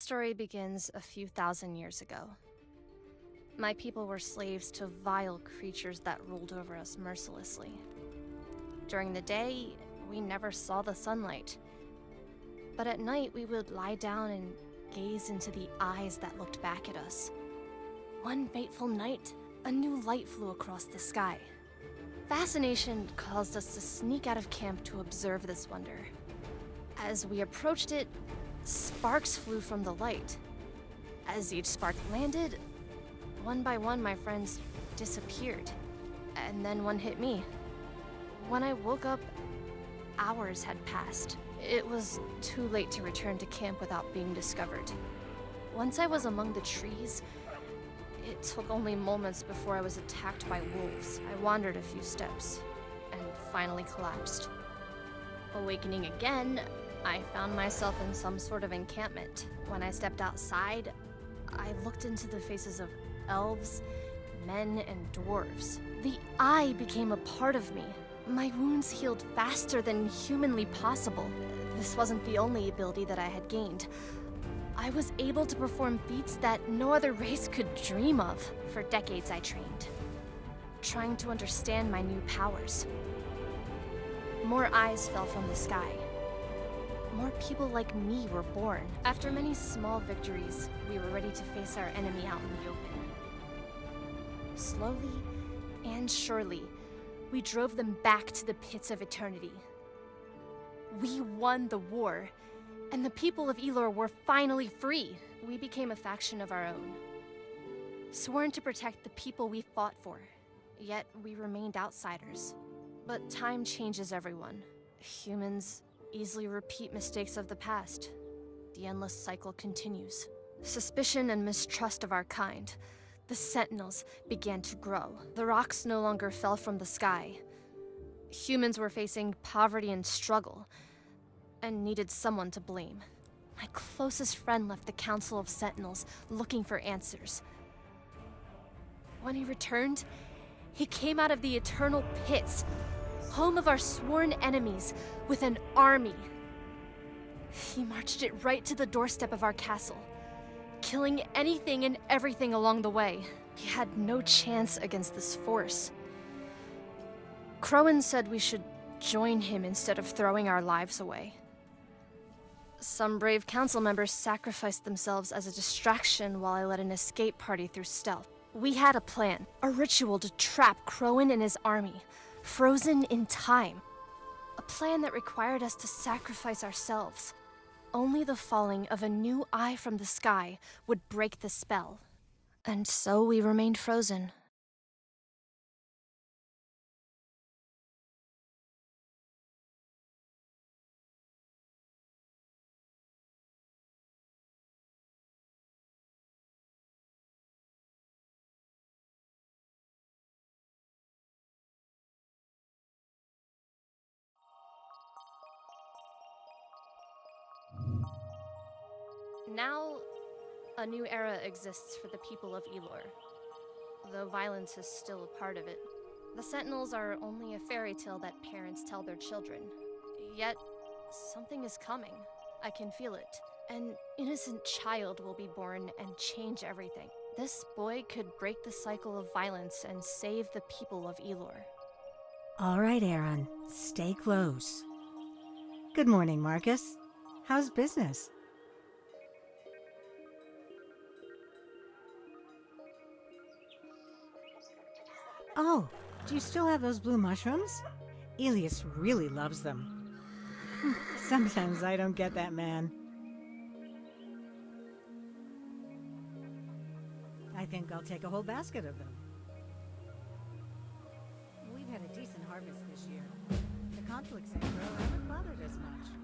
story begins a few thousand years ago. My people were slaves to vile creatures that ruled over us mercilessly. During the day, we never saw the sunlight. But at night, we would lie down and gaze into the eyes that looked back at us. One fateful night, a new light flew across the sky. Fascination caused us to sneak out of camp to observe this wonder. As we approached it, sparks flew from the light. As each spark landed, one by one my friends disappeared, and then one hit me. When I woke up, hours had passed. It was too late to return to camp without being discovered. Once I was among the trees, it took only moments before I was attacked by wolves. I wandered a few steps and finally collapsed. Awakening again, I found myself in some sort of encampment. When I stepped outside, I looked into the faces of elves, men, and dwarves. The eye became a part of me. My wounds healed faster than humanly possible. This wasn't the only ability that I had gained. I was able to perform feats that no other race could dream of. For decades I trained, trying to understand my new powers. More eyes fell from the sky. More people like me were born. After many small victories, we were ready to face our enemy out in the open. Slowly and surely, we drove them back to the pits of eternity. We won the war, and the people of Elor were finally free. We became a faction of our own, sworn to protect the people we fought for. Yet we remained outsiders. But time changes everyone. Humans easily repeat mistakes of the past. The endless cycle continues. Suspicion and mistrust of our kind. The sentinels began to grow. The rocks no longer fell from the sky. Humans were facing poverty and struggle, and needed someone to blame. My closest friend left the Council of Sentinels looking for answers. When he returned, he came out of the eternal pits, home of our sworn enemies, with an army. He marched it right to the doorstep of our castle, killing anything and everything along the way. We had no chance against this force. Crowan said we should join him instead of throwing our lives away. Some brave council members sacrificed themselves as a distraction while I led an escape party through stealth. We had a plan, a ritual to trap Crowan and his army, frozen in time. A plan that required us to sacrifice ourselves. Only the falling of a new eye from the sky would break the spell. And so we remained frozen. Now, a new era exists for the people of Elor, though violence is still a part of it. The Sentinels are only a fairy tale that parents tell their children. Yet, something is coming. I can feel it. An innocent child will be born and change everything. This boy could break the cycle of violence and save the people of Elor. All right, Aron, stay close. Good morning, Marcus. How's business? Oh, do you still have those blue mushrooms? Elias really loves them. Sometimes I don't get that man. I think I'll take a whole basket of them. We've had a decent harvest this year. The conflicts in Crow haven't bothered us much.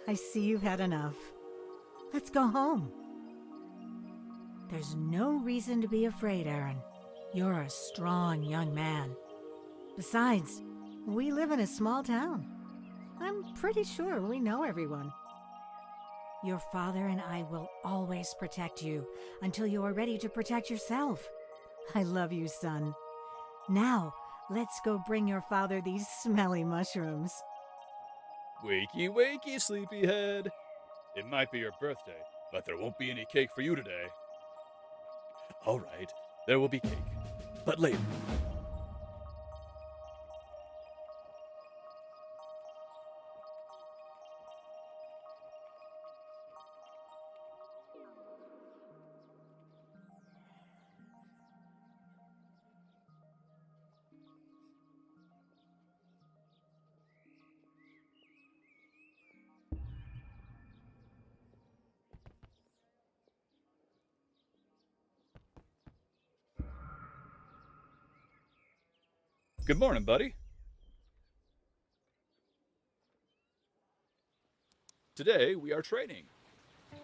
I see you've had enough. Let's go home. There's no reason to be afraid, Aron. You're a strong young man. Besides, we live in a small town. I'm pretty sure we know everyone. Your father and I will always protect you until you are ready to protect yourself. I love you, son. Now, let's go bring your father these smelly mushrooms. Wakey, wakey, sleepyhead. It might be your birthday, but there won't be any cake for you today. All right, there will be cake, but later. Good morning, buddy. Today, we are training.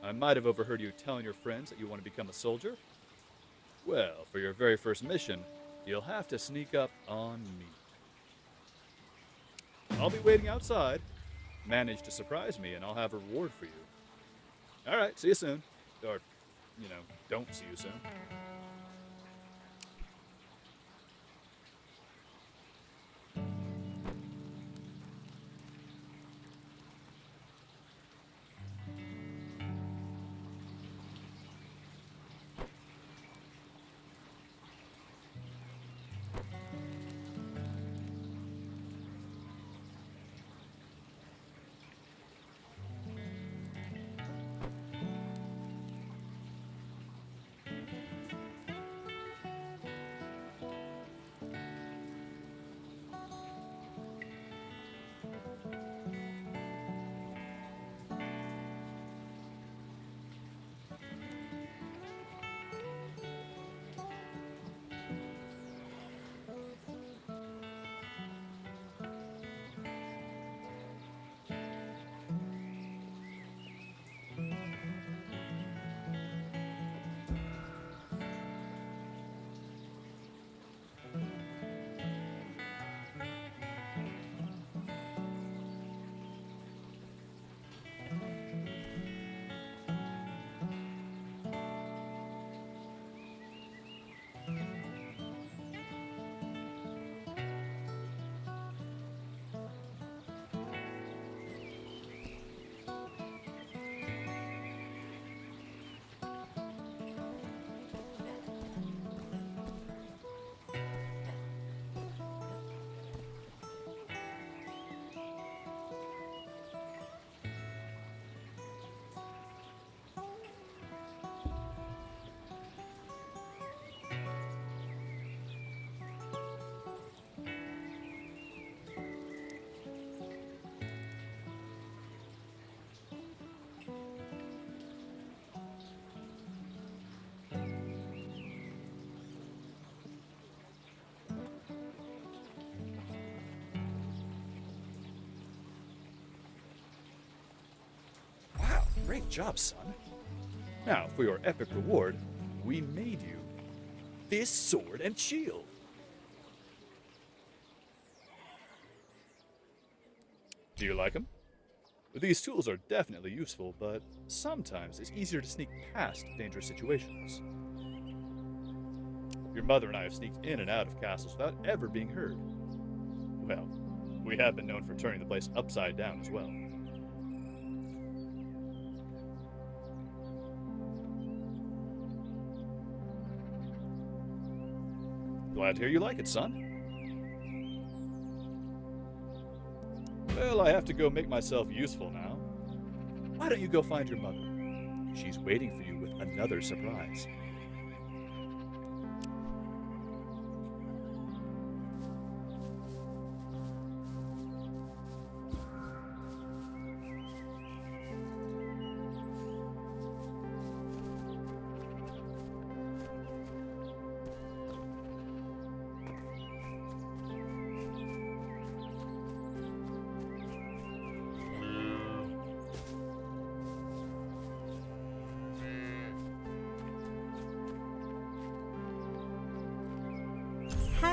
I might have overheard you telling your friends that you want to become a soldier. Well, for your very first mission, you'll have to sneak up on me. I'll be waiting outside. Manage to surprise me, and I'll have a reward for you. All right, see you soon. Or, don't see you soon. Wow, great job, son. Now, for your epic reward, we made you this sword and shield. Do you like them? These tools are definitely useful, but sometimes it's easier to sneak past dangerous situations. Your mother and I have sneaked in and out of castles without ever being heard. Well, we have been known for turning the place upside down as well. Glad to hear you like it, son. Well, I have to go make myself useful now. Why don't you go find your mother? She's waiting for you with another surprise.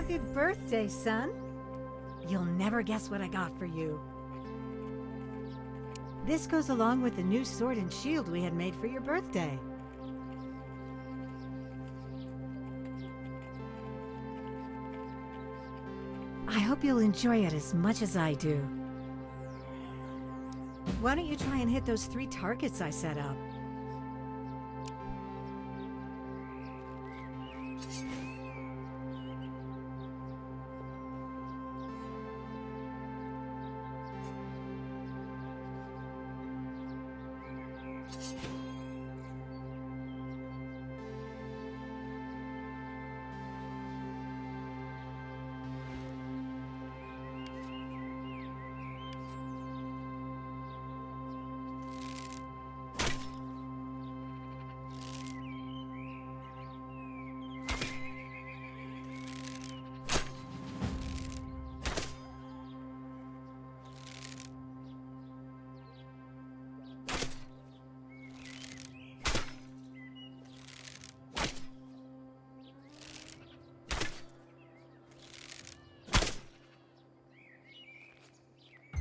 Happy birthday, son. You'll never guess what I got for you. This goes along with the new sword and shield we had made for your birthday. I hope you'll enjoy it as much as I do. Why don't you try and hit those 3 targets I set up?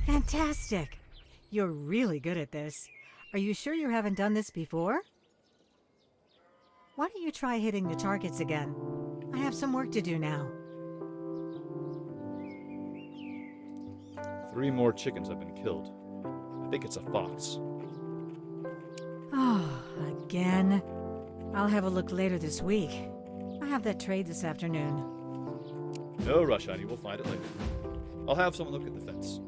Fantastic! You're really good at this. Are you sure you haven't done this before? Why don't you try hitting the targets again? I have some work to do now. 3 more chickens have been killed. I think it's a fox. Oh, again? I'll have a look later this week. I have that trade this afternoon. No rush, honey. We'll find it later. I'll have someone look at the fence.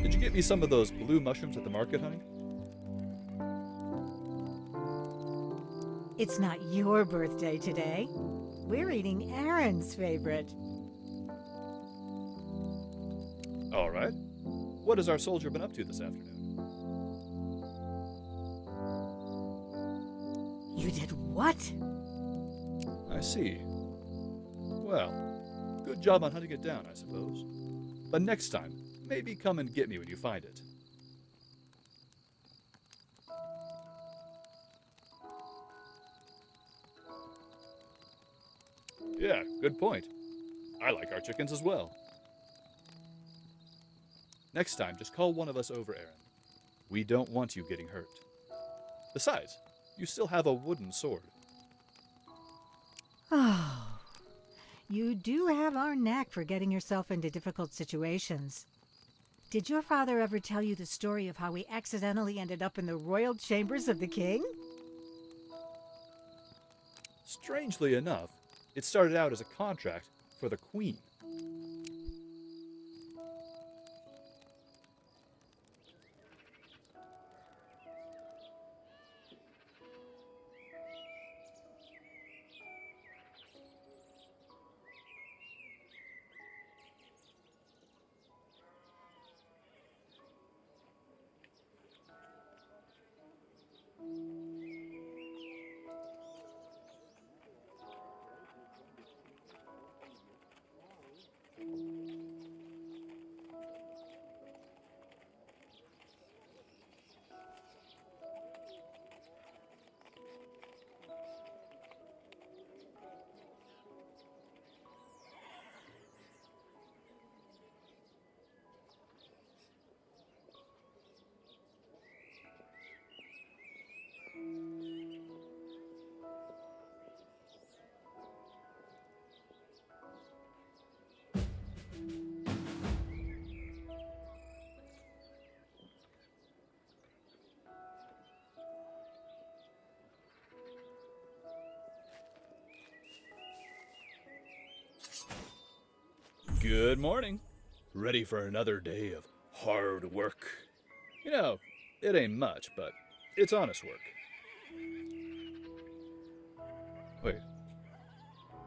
Did you get me some of those blue mushrooms at the market, honey? It's not your birthday today. We're eating Aron's favorite. All right. What has our soldier been up to this afternoon? You did what? I see. Well, good job on hunting it down, I suppose. But next time, maybe come and get me when you find it. Yeah, good point. I like our chickens as well. Next time, just call one of us over, Aron. We don't want you getting hurt. Besides, you still have a wooden sword. Oh, You do have our knack for getting yourself into difficult situations. Did your father ever tell you the story of how we accidentally ended up in the royal chambers of the king? Strangely enough, it started out as a contract for the Queen. Good morning. Ready for another day of hard work? You know, it ain't much, but it's honest work.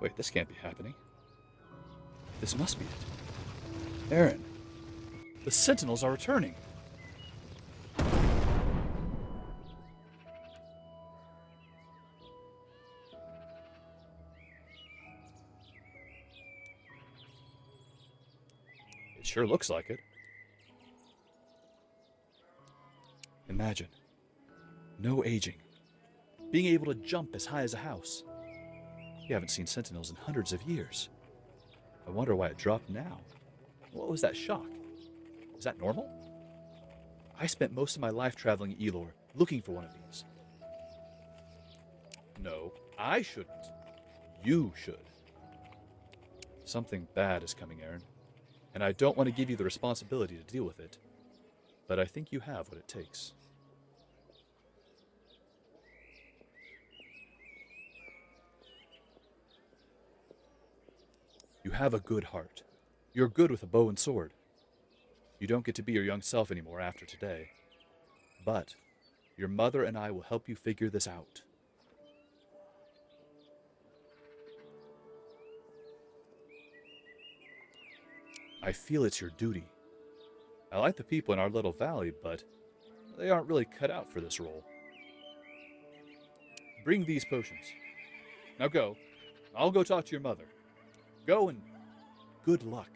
Wait, this can't be happening. This must be it. Aron, the Sentinels are returning. It sure looks like it. Imagine. No aging. Being able to jump as high as a house. You haven't seen Sentinels in hundreds of years. I wonder why it dropped now. What was that shock? Is that normal? I spent most of my life traveling Elor, looking for one of these. No, I shouldn't. You should. Something bad is coming, Aron, and I don't want to give you the responsibility to deal with it, but I think you have what it takes. You have a good heart. You're good with a bow and sword. You don't get to be your young self anymore after today. But your mother and I will help you figure this out. I feel it's your duty. I like the people in our little valley, but they aren't really cut out for this role. Bring these potions. Now go. I'll go talk to your mother. Go and good luck.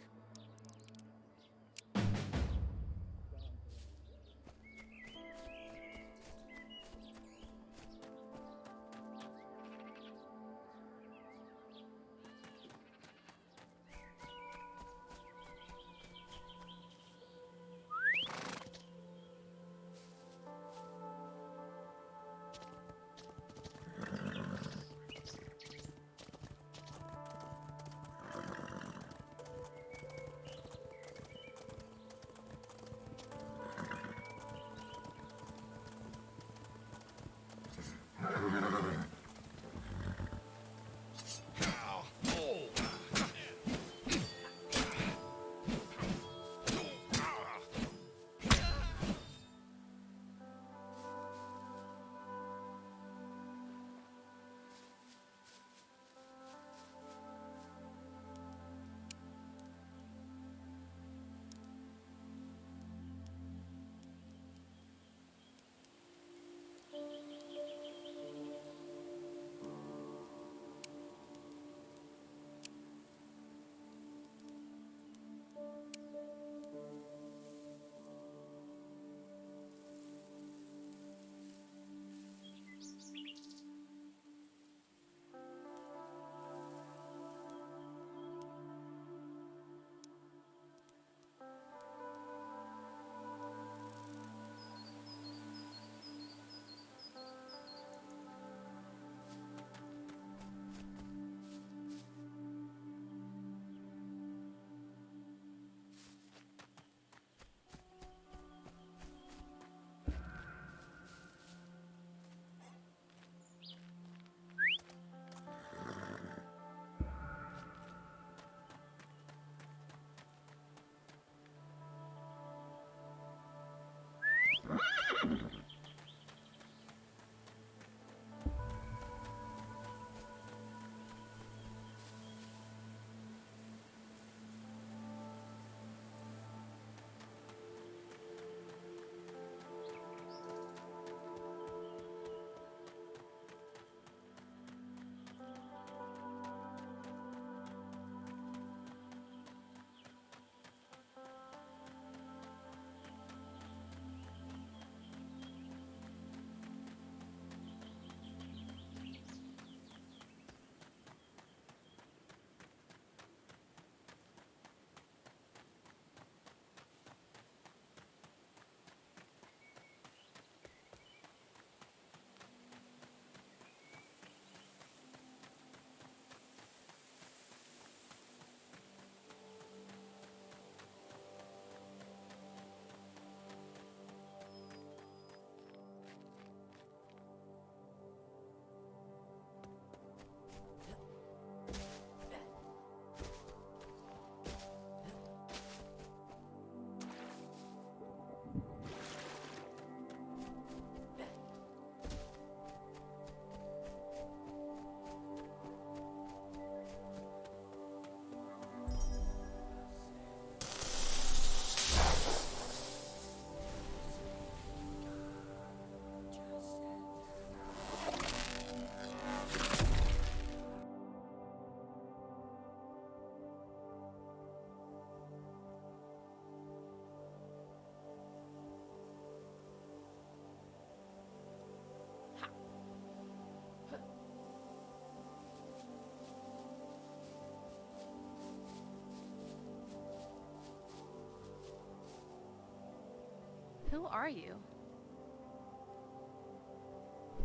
Who are you?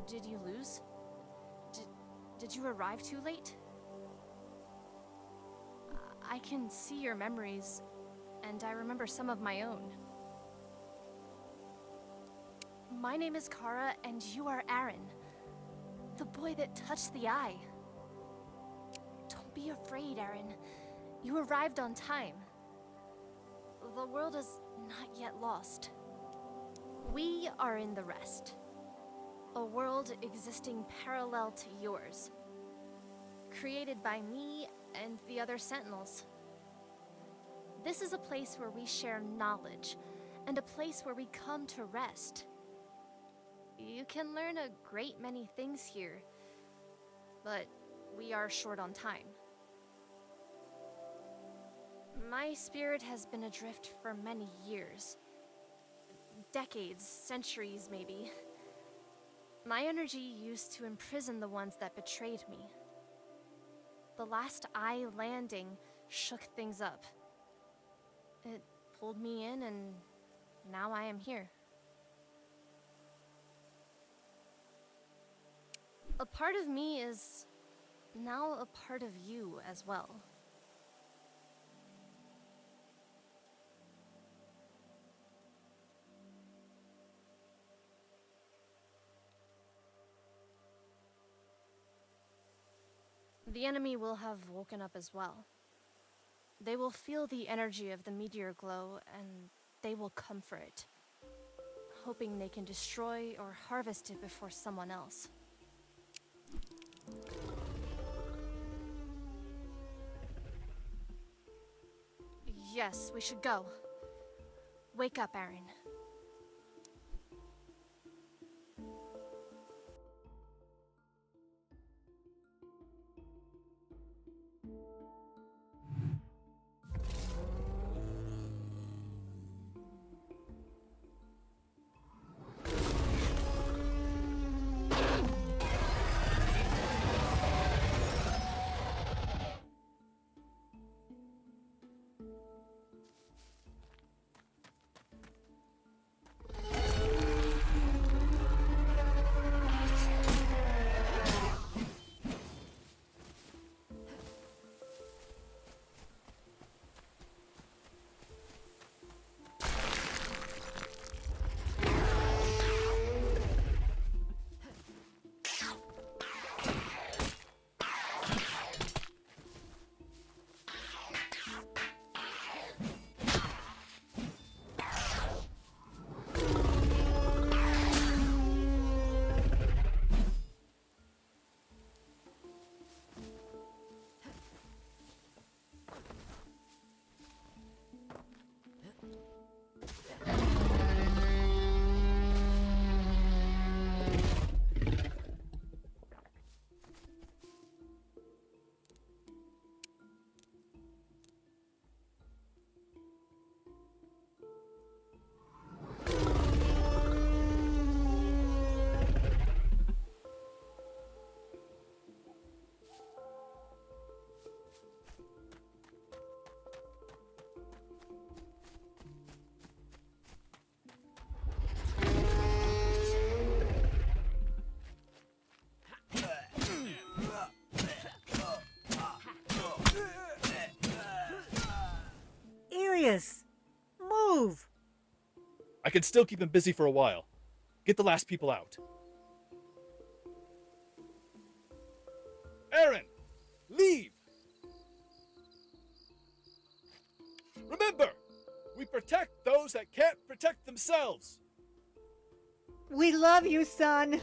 Did you lose? Did you arrive too late? I can see your memories, and I remember some of my own. My name is Kara, and you are Aron, the boy that touched the eye. Don't be afraid, Aron. You arrived on time. The world is not yet lost. We are in the rest. A world existing parallel to yours. Created by me and the other Sentinels. This is a place where we share knowledge, and a place where we come to rest. You can learn a great many things here, but we are short on time. My spirit has been adrift for many years. Decades, centuries maybe. My energy used to imprison the ones that betrayed me. The last eye landing shook things up. It pulled me in, and now I am here. A part of me is now a part of you as well. The enemy will have woken up as well. They will feel the energy of the meteor glow, and they will come for it, hoping they can destroy or harvest it before someone else. Yes, we should go. Wake up, Aron. Move! I can still keep him busy for a while. Get the last people out. Aron! Leave! Remember, we protect those that can't protect themselves. We love you, son!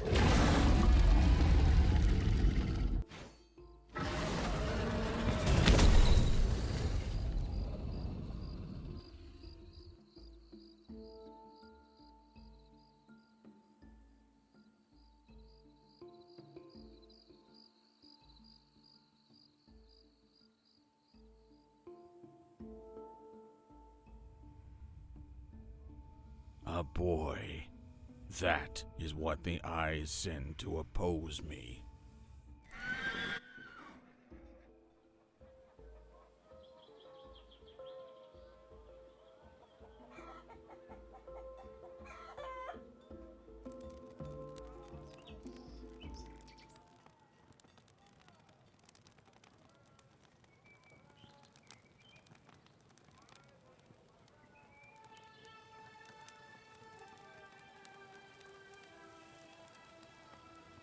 A boy. That is what the eyes send to oppose me.